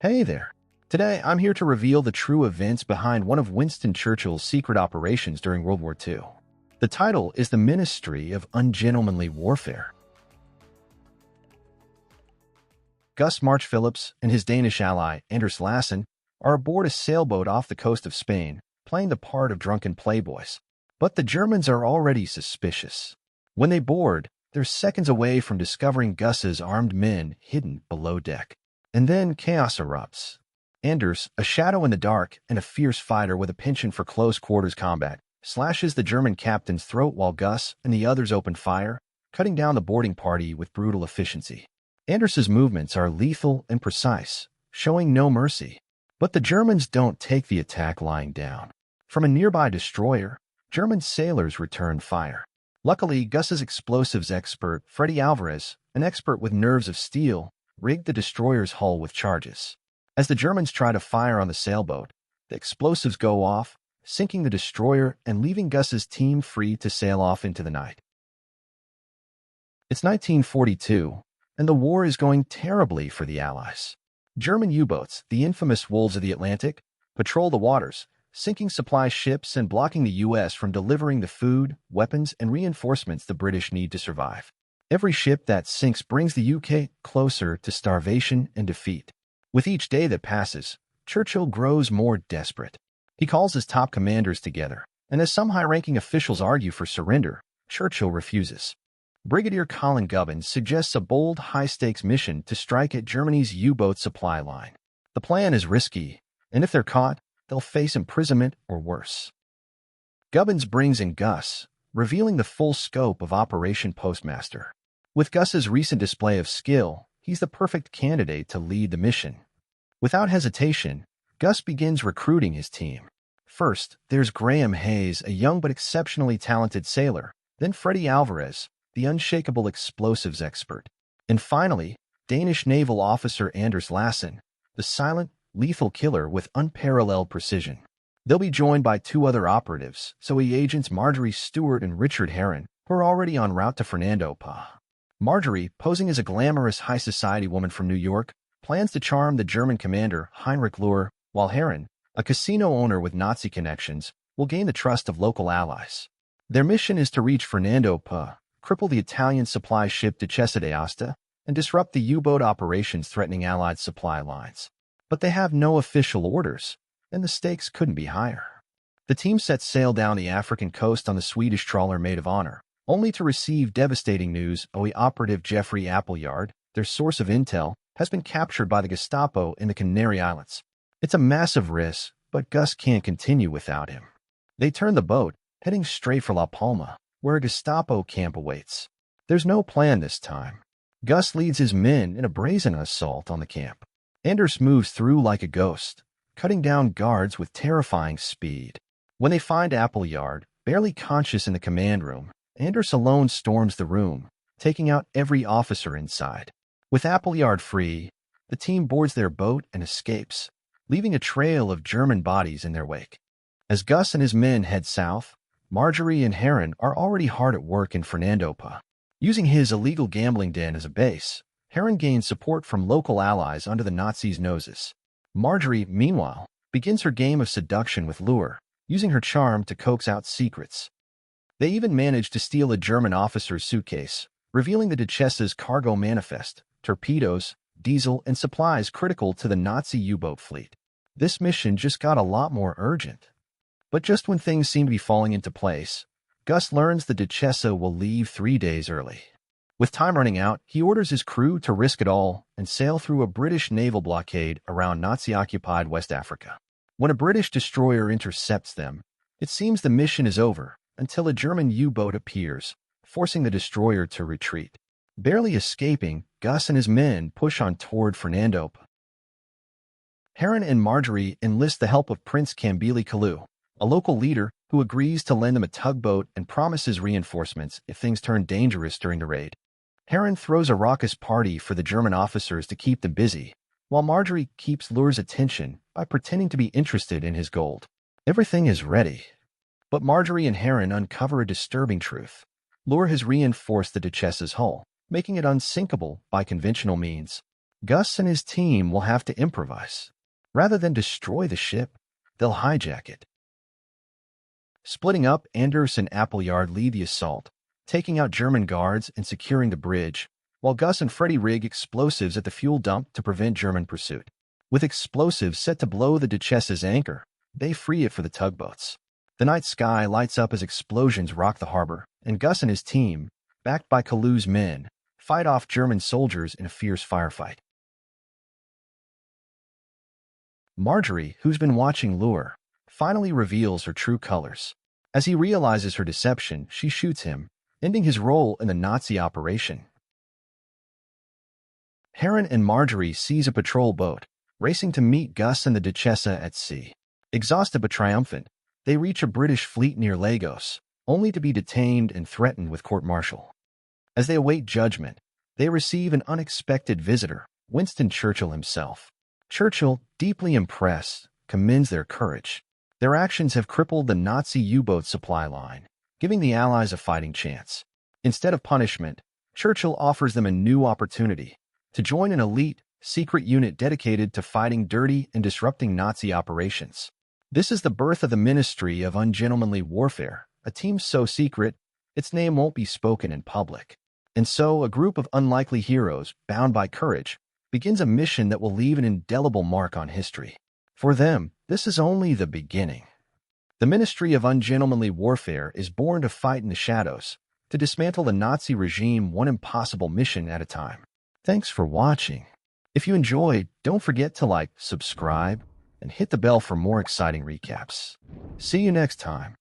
Hey there. Today, I'm here to reveal the true events behind one of Winston Churchill's secret operations during World War II. The title is the Ministry of Ungentlemanly Warfare. Gus March Phillips and his Danish ally, Anders Lassen, are aboard a sailboat off the coast of Spain, playing the part of drunken playboys. But the Germans are already suspicious. When they board, they're seconds away from discovering Gus's armed men hidden below deck. And then chaos erupts. Anders, a shadow in the dark and a fierce fighter with a penchant for close-quarters combat, slashes the German captain's throat while Gus and the others open fire, cutting down the boarding party with brutal efficiency. Anders's movements are lethal and precise, showing no mercy. But the Germans don't take the attack lying down. From a nearby destroyer, German sailors return fire. Luckily, Gus's explosives expert, Freddy Alvarez, an expert with nerves of steel, rigged the destroyer's hull with charges. As the Germans try to fire on the sailboat, the explosives go off, sinking the destroyer and leaving Gus's team free to sail off into the night. It's 1942, and the war is going terribly for the Allies. German U-boats, the infamous wolves of the Atlantic, patrol the waters, sinking supply ships and blocking the U.S. from delivering the food, weapons, and reinforcements the British need to survive. Every ship that sinks brings the UK closer to starvation and defeat. With each day that passes, Churchill grows more desperate. He calls his top commanders together, and as some high-ranking officials argue for surrender, Churchill refuses. Brigadier Colin Gubbins suggests a bold, high-stakes mission to strike at Germany's U-boat supply line. The plan is risky, and if they're caught, they'll face imprisonment or worse. Gubbins brings in Gus, revealing the full scope of Operation Postmaster. With Gus's recent display of skill, he's the perfect candidate to lead the mission. Without hesitation, Gus begins recruiting his team. First, there's Graham Hayes, a young but exceptionally talented sailor, then Freddy Alvarez, the unshakable explosives expert, and finally, Danish naval officer Anders Lassen, the silent, lethal killer with unparalleled precision. They'll be joined by two other operatives, SOE agents Marjorie Stewart and Richard Herron, who are already en route to Fernando Pa. Marjorie, posing as a glamorous high-society woman from New York, plans to charm the German commander Heinrich Löhr, while Herron, a casino owner with Nazi connections, will gain the trust of local allies. Their mission is to reach Fernando Pa, cripple the Italian supply ship Duchessa d'Aosta, and disrupt the U-boat operations threatening Allied supply lines. But they have no official orders, and the stakes couldn't be higher. The team sets sail down the African coast on the Swedish trawler Maid of Honor, only to receive devastating news. OE operative Jeffrey Appleyard, their source of intel, has been captured by the Gestapo in the Canary Islands. It's a massive risk, but Gus can't continue without him. They turn the boat, heading straight for La Palma, where a Gestapo camp awaits. There's no plan this time. Gus leads his men in a brazen assault on the camp. Anders moves through like a ghost, cutting down guards with terrifying speed. When they find Appleyard, barely conscious in the command room, Anders alone storms the room, taking out every officer inside. With Appleyard free, the team boards their boat and escapes, leaving a trail of German bodies in their wake. As Gus and his men head south, Marjorie and Herron are already hard at work in Fernando Pa. Using his illegal gambling den as a base, Herron gains support from local allies under the Nazis' noses. Marjorie, meanwhile, begins her game of seduction with Löhr, using her charm to coax out secrets. They even manage to steal a German officer's suitcase, revealing the Duchessa's cargo manifest, torpedoes, diesel, and supplies critical to the Nazi U-boat fleet. This mission just got a lot more urgent. But just when things seem to be falling into place, Gus learns the Duchessa will leave 3 days early. With time running out, he orders his crew to risk it all and sail through a British naval blockade around Nazi-occupied West Africa. When a British destroyer intercepts them, it seems the mission is over until a German U-boat appears, forcing the destroyer to retreat. Barely escaping, Gus and his men push on toward Fernando Pa. Herron and Marjorie enlist the help of Prince Kambili Kalu, a local leader who agrees to lend them a tugboat and promises reinforcements if things turn dangerous during the raid. Herron throws a raucous party for the German officers to keep them busy, while Marjorie keeps Löhr's attention by pretending to be interested in his gold. Everything is ready. But Marjorie and Herron uncover a disturbing truth. Löhr has reinforced the Duchessa's hull, making it unsinkable by conventional means. Gus and his team will have to improvise. Rather than destroy the ship, they'll hijack it. Splitting up, Anders and Appleyard lead the assault, taking out German guards and securing the bridge, while Gus and Freddy rig explosives at the fuel dump to prevent German pursuit. With explosives set to blow the Duchessa's anchor, they free it for the tugboats. The night sky lights up as explosions rock the harbor, and Gus and his team, backed by Kalu's men, fight off German soldiers in a fierce firefight. Marjorie, who's been watching Lure, finally reveals her true colors. As he realizes her deception, she shoots him, ending his role in the Nazi operation. Heron and Marjorie seize a patrol boat, racing to meet Gus and the Duchessa at sea. Exhausted but triumphant, they reach a British fleet near Lagos, only to be detained and threatened with court-martial. As they await judgment, they receive an unexpected visitor, Winston Churchill himself. Churchill, deeply impressed, commends their courage. Their actions have crippled the Nazi U-boat supply line, giving the Allies a fighting chance. Instead of punishment, Churchill offers them a new opportunity to join an elite, secret unit dedicated to fighting dirty and disrupting Nazi operations. This is the birth of the Ministry of Ungentlemanly Warfare, a team so secret, its name won't be spoken in public. And so, a group of unlikely heroes, bound by courage, begins a mission that will leave an indelible mark on history. For them, this is only the beginning. The Ministry of Ungentlemanly Warfare is born to fight in the shadows, to dismantle the Nazi regime one impossible mission at a time. Thanks for watching. If you enjoyed, don't forget to like, subscribe, and hit the bell for more exciting recaps. See you next time.